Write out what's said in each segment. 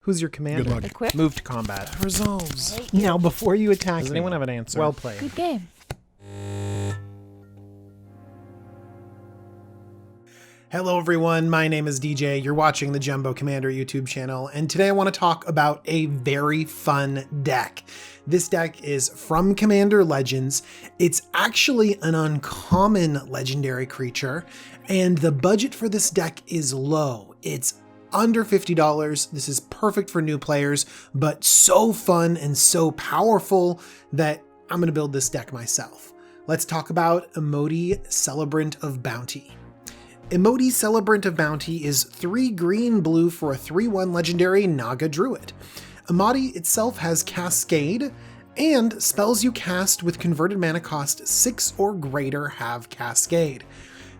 Who's your commander? Good luck. Equip. Move to combat. Resolves. Right. Now, before you attack Does me, anyone have an answer? well played. Good game. Hello everyone, my name is DJ, you're watching the Jumbo Commander YouTube channel, and today I want to talk about a very fun deck. This deck is from Commander Legends. It's actually an uncommon legendary creature, and the budget for this deck is low. It's under $50. This is perfect for new players, but so fun and so powerful that I'm going to build this deck myself. Let's talk about Imoti, Celebrant of Bounty. Imoti, Celebrant of Bounty is 3 green-blue for a 3/1 legendary Naga Druid. Imoti itself has Cascade, and spells you cast with converted mana cost 6 or greater have Cascade.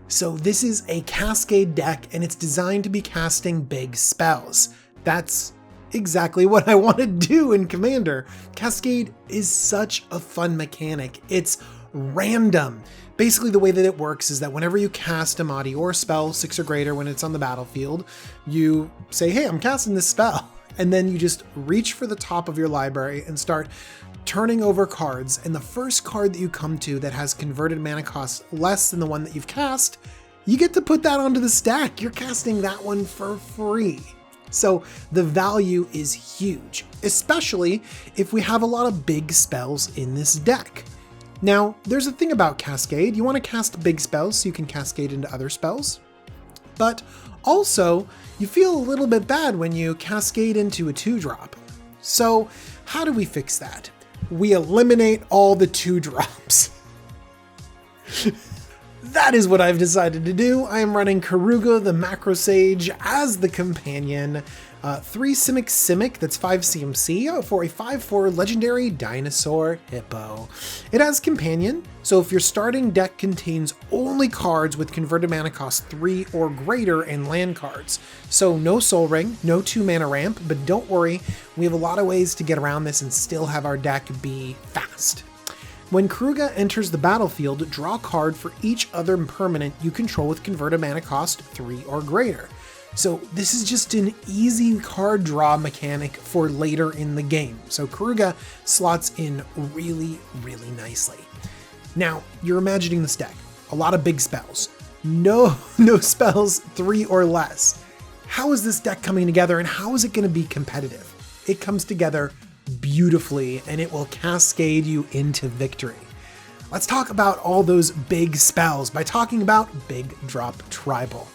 So this is a Cascade deck, and it's designed to be casting big spells. That's exactly what I want to do in Commander. Cascade is such a fun mechanic. It's random. Basically, the way that it works is that whenever you cast Imoti or a spell 6 or greater when it's on the battlefield, you say, hey, I'm casting this spell. And then you just reach for the top of your library and start turning over cards. And the first card that you come to that has converted mana cost less than the one that you've cast, you get to put that onto the stack. You're casting that one for free. So the value is huge, especially if we have a lot of big spells in this deck. Now, there's a thing about Cascade. You want to cast big spells so you can cascade into other spells. But also, you feel a little bit bad when you cascade into a 2-drop. So how do we fix that? We eliminate all the 2-drops. That is what I've decided to do. I am running Keruga the Macro Sage as the companion. 3 Simic, that's 5 CMC for a 5/4 legendary dinosaur hippo. It has companion, so if your starting deck contains only cards with converted mana cost 3 or greater and land cards. So no Soul Ring, no 2 mana ramp, but don't worry, we have a lot of ways to get around this and still have our deck be fast. When Keruga enters the battlefield, draw a card for each other permanent you control with converted mana cost 3 or greater. So this is just an easy card draw mechanic for later in the game. So Keruga slots in really, really nicely. Now, you're imagining this deck. A lot of big spells. No spells 3 or less. How is this deck coming together and how is it going to be competitive? It comes together beautifully and it will cascade you into victory. Let's talk about all those big spells by talking about Big Drop Tribal.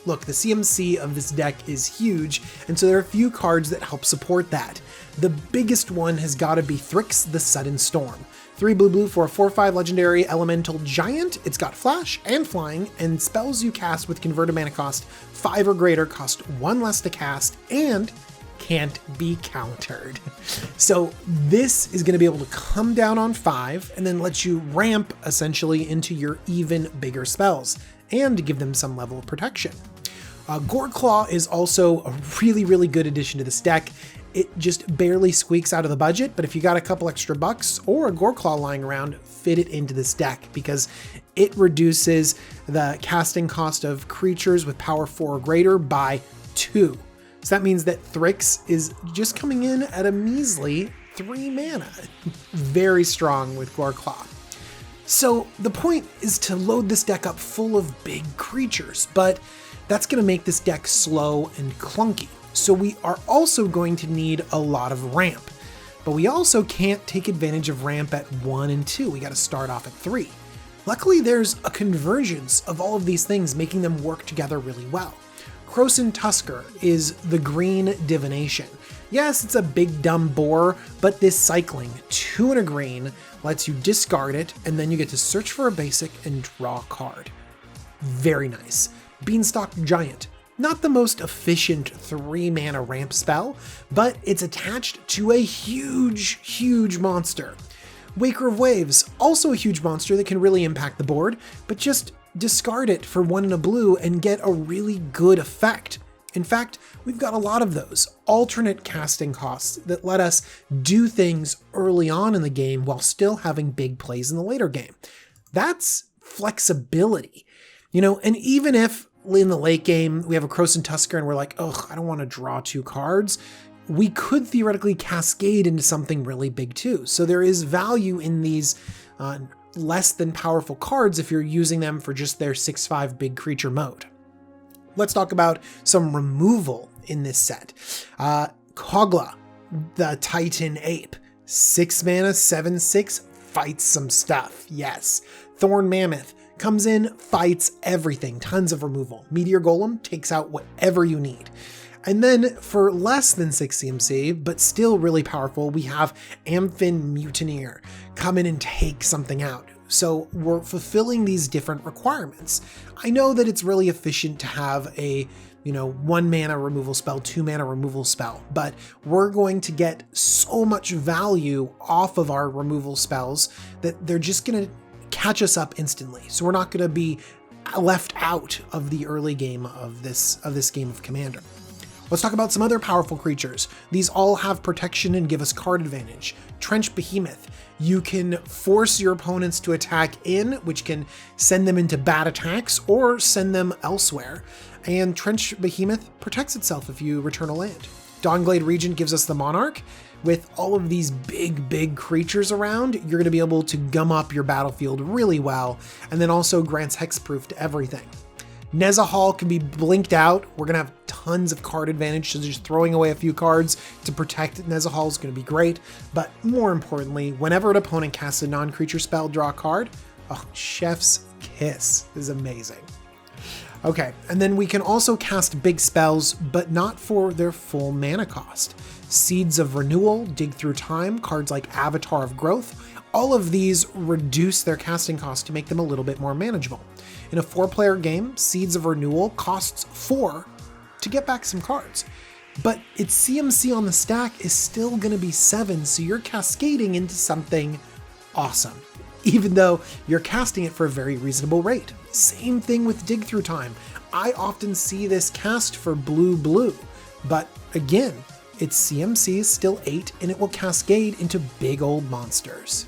Look, the CMC of this deck is huge, and so there are a few cards that help support that. The biggest one has got to be Thrix the Sudden Storm. 3 blue for a 4/5 legendary elemental giant. It's got flash and flying, and spells you cast with converted mana cost 5 or greater cost 1 less to cast, and can't be countered. So this is going to be able to come down on 5 and then let you ramp essentially into your even bigger spells and give them some level of protection. Goreclaw is also a really, really good addition to this deck. It just barely squeaks out of the budget, but if you got a couple extra bucks or a Goreclaw lying around, fit it into this deck because it reduces the casting cost of creatures with power 4 or greater by 2. So that means that Thrix is just coming in at a measly 3 mana. Very strong with Goreclaw. So the point is to load this deck up full of big creatures, but that's going to make this deck slow and clunky. So we are also going to need a lot of ramp, but we also can't take advantage of ramp at 1 and 2. We got to start off at 3. Luckily, there's a convergence of all of these things, making them work together really well. Krosan Tusker is the green divination. Yes, it's a big dumb bore, but this cycling 2 and a green lets you discard it, and then you get to search for a basic and draw a card. Very nice. Beanstalk Giant. Not the most efficient 3 mana ramp spell, but it's attached to a huge monster. Waker of Waves, also a huge monster that can really impact the board, but just discard it for 1 and a blue and get a really good effect. In fact, we've got a lot of those alternate casting costs that let us do things early on in the game while still having big plays in the later game. That's flexibility. And even if in the late game, we have a Croson Tusker and we're like, ugh, I don't want to draw 2 cards. We could theoretically cascade into something really big too. So there is value in these less than powerful cards if you're using them for just their 6/5 big creature mode. Let's talk about some removal in this set. Kogla, the Titan Ape. 6 mana, 7/6, fights some stuff. Yes. Thorn Mammoth comes in, fights everything. Tons of removal. Meteor Golem takes out whatever you need. And then for less than 6 CMC, but still really powerful, we have Amphin Mutineer come in and take something out. So we're fulfilling these different requirements. I know that it's really efficient to have a 1 mana removal spell, 2 mana removal spell, but we're going to get so much value off of our removal spells that they're just going to catch us up instantly. So we're not going to be left out of the early game of this game of Commander. Let's talk about some other powerful creatures. These all have protection and give us card advantage. Trench Behemoth. You can force your opponents to attack in, which can send them into bad attacks or send them elsewhere. And Trench Behemoth protects itself if you return a land. Dawnglade Regent gives us the Monarch. With all of these big creatures around, you're going to be able to gum up your battlefield really well, and then also grants hexproof to everything. Nezahal can be blinked out. We're going to have tons of card advantage, so just throwing away a few cards to protect Nezahal is going to be great. But more importantly, whenever an opponent casts a non-creature spell, draw a card. Oh, Chef's Kiss is amazing. Okay, and then we can also cast big spells, but not for their full mana cost. Seeds of Renewal, Dig Through Time, cards like Avatar of Growth, all of these reduce their casting cost to make them a little bit more manageable. In a 4-player game, Seeds of Renewal costs 4 to get back some cards. But its CMC on the stack is still going to be 7, so you're cascading into something awesome, even though you're casting it for a very reasonable rate. Same thing with Dig Through Time. I often see this cast for blue, but again, its CMC is still 8 and it will cascade into big old monsters.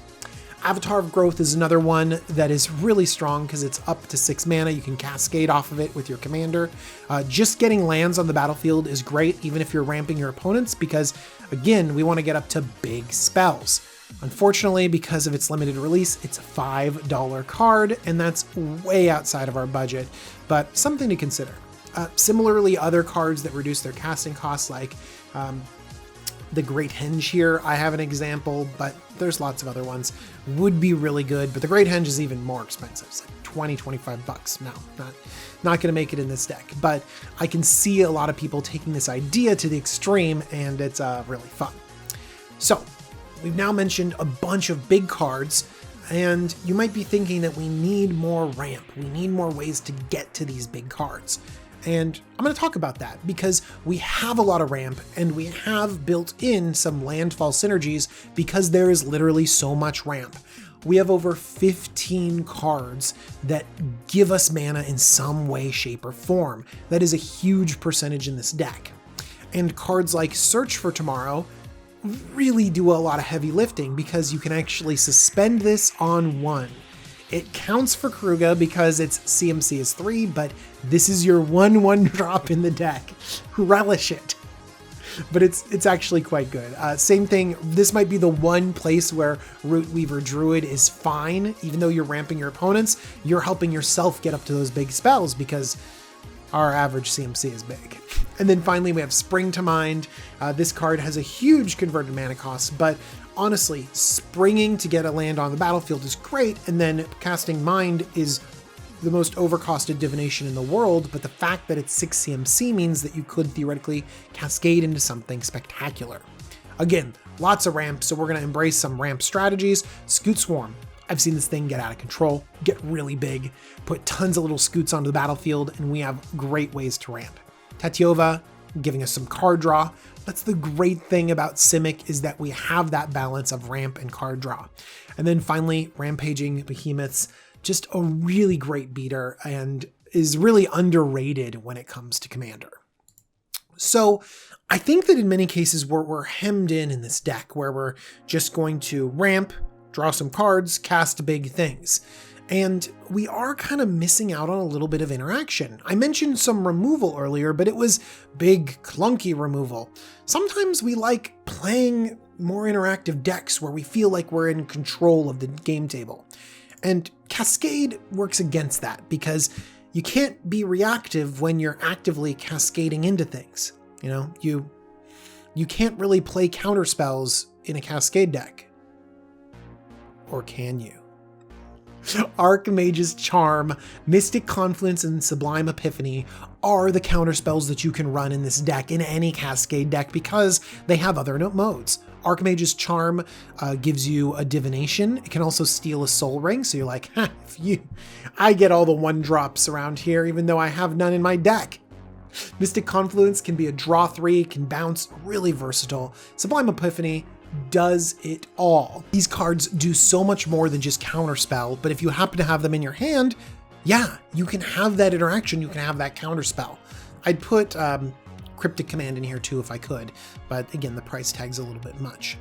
Avatar of Growth is another one that is really strong because it's up to 6 mana. You can cascade off of it with your commander. Just getting lands on the battlefield is great, even if you're ramping your opponents, because again, we want to get up to big spells. Unfortunately, because of its limited release, it's a $5 card, and that's way outside of our budget, but something to consider. Similarly, other cards that reduce their casting costs, like the Great Henge here, I have an example, but there's lots of other ones, would be really good, but the Great Henge is even more expensive. It's like 20, 25 bucks. No, not gonna make it in this deck, but I can see a lot of people taking this idea to the extreme, and it's really fun. So, we've now mentioned a bunch of big cards, and you might be thinking that we need more ramp. We need more ways to get to these big cards. And I'm going to talk about that because we have a lot of ramp and we have built in some landfall synergies because there is literally so much ramp. We have over 15 cards that give us mana in some way, shape, or form. That is a huge percentage in this deck. And cards like Search for Tomorrow really do a lot of heavy lifting because you can actually suspend this on 1. It counts for Kruga because its CMC is 3, but this is your 1/1 drop in the deck. Relish it. But it's actually quite good. Same thing, this might be the one place where Root Weaver Druid is fine. Even though you're ramping your opponents, you're helping yourself get up to those big spells because our average CMC is big. And then finally we have Spring to Mind. This card has a huge converted mana cost, but honestly, springing to get a land on the battlefield is great, and then casting Mind is the most overcosted divination in the world, but the fact that it's 6 CMC means that you could theoretically cascade into something spectacular. Again, lots of ramp, so we're going to embrace some ramp strategies. Scoot Swarm. I've seen this thing get out of control, get really big, put tons of little scoots onto the battlefield, and we have great ways to ramp. Tatyova, giving us some card draw. That's the great thing about Simic, is that we have that balance of ramp and card draw. And then finally, Rampaging Behemoths, just a really great beater and is really underrated when it comes to Commander. So I think that in many cases we're hemmed in this deck where we're just going to ramp, draw some cards, cast big things. And we are kind of missing out on a little bit of interaction. I mentioned some removal earlier, but it was big, clunky removal. Sometimes we like playing more interactive decks where we feel like we're in control of the game table. And Cascade works against that because you can't be reactive when you're actively cascading into things. You know, you can't really play counterspells in a Cascade deck. Or can you? Archmage's Charm, Mystic Confluence, and Sublime Epiphany are the counterspells that you can run in this deck, in any Cascade deck, because they have other modes. Archmage's Charm gives you a Divination. It can also steal a Soul Ring, so you're like, I get all the 1-drops around here, even though I have none in my deck. Mystic Confluence can be a draw 3, can bounce, really versatile. Sublime Epiphany does it all. These cards do so much more than just counterspell, but if you happen to have them in your hand, yeah, you can have that interaction, you can have that counterspell. I'd put Cryptic Command in here too if I could, but again, the price tag's a little bit much.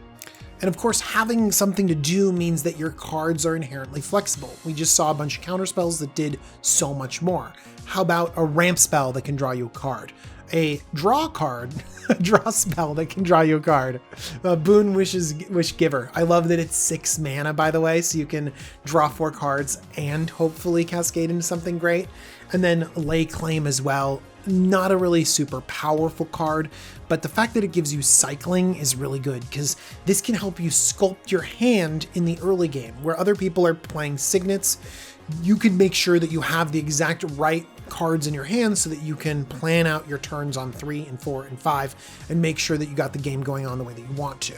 And of course, having something to do means that your cards are inherently flexible. We just saw a bunch of counterspells that did so much more. How about a ramp spell that can draw you a card? A draw card, a draw spell that can draw you a card. Boon Wish Giver. I love that it's 6 mana, by the way, so you can draw 4 cards and hopefully cascade into something great. And then Lay Claim as well. Not a really super powerful card, but the fact that it gives you cycling is really good because this can help you sculpt your hand in the early game. Where other people are playing signets, you can make sure that you have the exact right cards in your hand so that you can plan out your turns on 3 and 4 and 5 and make sure that you got the game going on the way that you want to.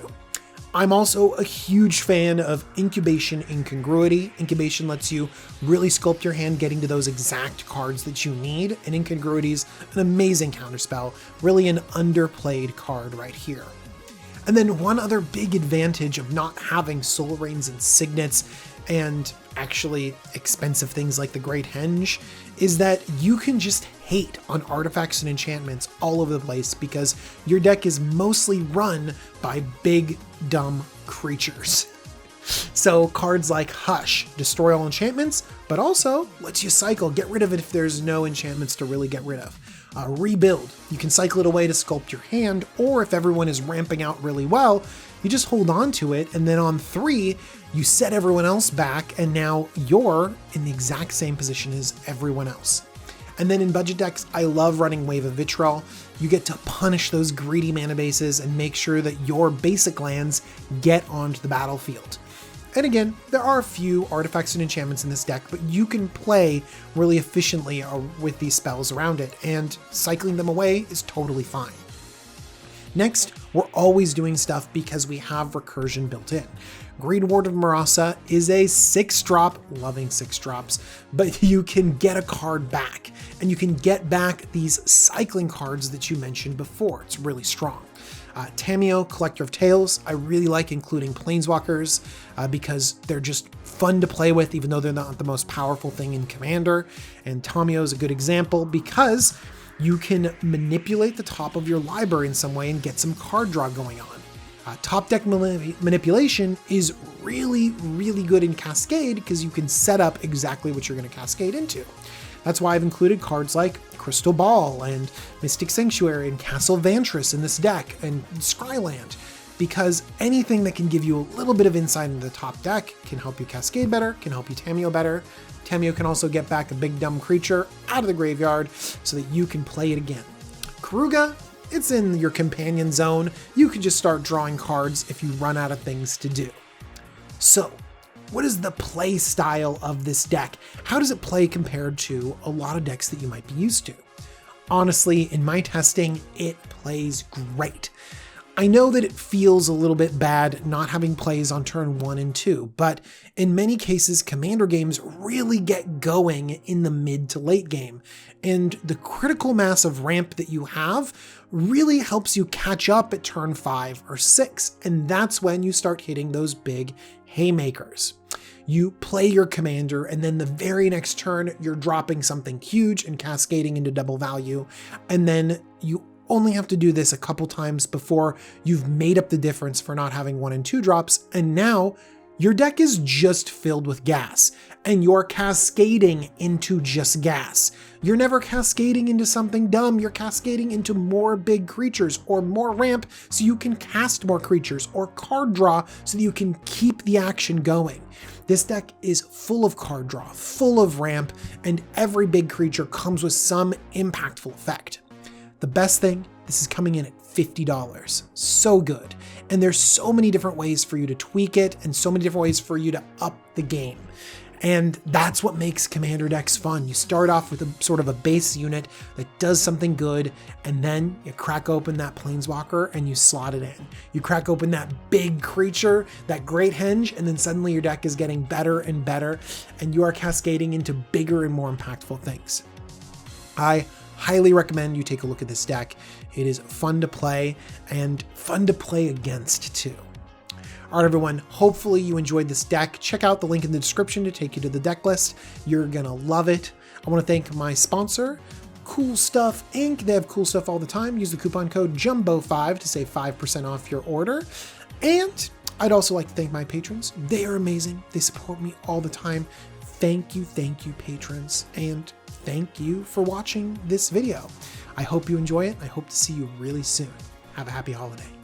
I'm also a huge fan of Incubation Incongruity. Incubation lets you really sculpt your hand getting to those exact cards that you need, and Incongruity is an amazing counterspell, really an underplayed card right here. And then one other big advantage of not having Soul Reigns and Signets and actually expensive things like the Great Henge is that you can just hate on artifacts and enchantments all over the place because your deck is mostly run by big, dumb creatures. So cards like Hush destroy all enchantments, but also lets you cycle, get rid of it if there's no enchantments to really get rid of. Rebuild, you can cycle it away to sculpt your hand, or if everyone is ramping out really well, you just hold on to it, and then on 3, you set everyone else back, and now you're in the exact same position as everyone else. And then in budget decks, I love running Wave of Vitriol. You get to punish those greedy mana bases and make sure that your basic lands get onto the battlefield. And again, there are a few artifacts and enchantments in this deck, but you can play really efficiently with these spells around it, and cycling them away is totally fine. Next, we're always doing stuff because we have recursion built in. Greed Ward of Marasa is a 6-drop, loving 6-drops, but you can get a card back, and you can get back these cycling cards that you mentioned before. It's really strong. Tamiyo, Collector of Tales, I really like including Planeswalkers because they're just fun to play with, even though they're not the most powerful thing in Commander. And Tamiyo is a good example because you can manipulate the top of your library in some way and get some card draw going on. Top deck manipulation is really, really good in Cascade because you can set up exactly what you're going to cascade into. That's why I've included cards like Crystal Ball and Mystic Sanctuary and Castle Vantress in this deck and Scryland, because anything that can give you a little bit of insight into the top deck can help you Cascade better, can help you Tamiyo better. Tamiyo can also get back a big dumb creature out of the graveyard so that you can play it again. Karuga, it's in your companion zone. You can just start drawing cards if you run out of things to do. So, what is the play style of this deck? How does it play compared to a lot of decks that you might be used to? Honestly, in my testing, it plays great. I know that it feels a little bit bad not having plays on turn 1 and 2, but in many cases, Commander games really get going in the mid to late game, and the critical mass of ramp that you have really helps you catch up at turn 5 or 6, and that's when you start hitting those big haymakers. You play your commander, and then the very next turn, you're dropping something huge and cascading into double value, and then you only have to do this a couple times before you've made up the difference for not having 1 and 2 drops, and now Your deck is just filled with gas, and you're cascading into just gas. You're never cascading into something dumb, you're cascading into more big creatures, or more ramp so you can cast more creatures, or card draw so that you can keep the action going. This deck is full of card draw, full of ramp, and every big creature comes with some impactful effect. The best thing, this is coming in at $50. So good. And there's so many different ways for you to tweak it and so many different ways for you to up the game. And that's what makes Commander decks fun. You start off with a sort of a base unit that does something good, and then you crack open that Planeswalker and you slot it in. You crack open that big creature, that Great Henge, and then suddenly your deck is getting better and better, and you are cascading into bigger and more impactful things. I highly recommend you take a look at this deck. It is fun to play and fun to play against too. All right, everyone, hopefully you enjoyed this deck. Check out the link in the description to take you to the deck list. You're gonna love it. I wanna thank my sponsor, Cool Stuff Inc. They have cool stuff all the time. Use the coupon code JUMBO5 to save 5% off your order. And I'd also like to thank my patrons. They are amazing. They support me all the time. Thank you, patrons. And thank you for watching this video. I hope you enjoy it. I hope to see you really soon. Have a happy holiday.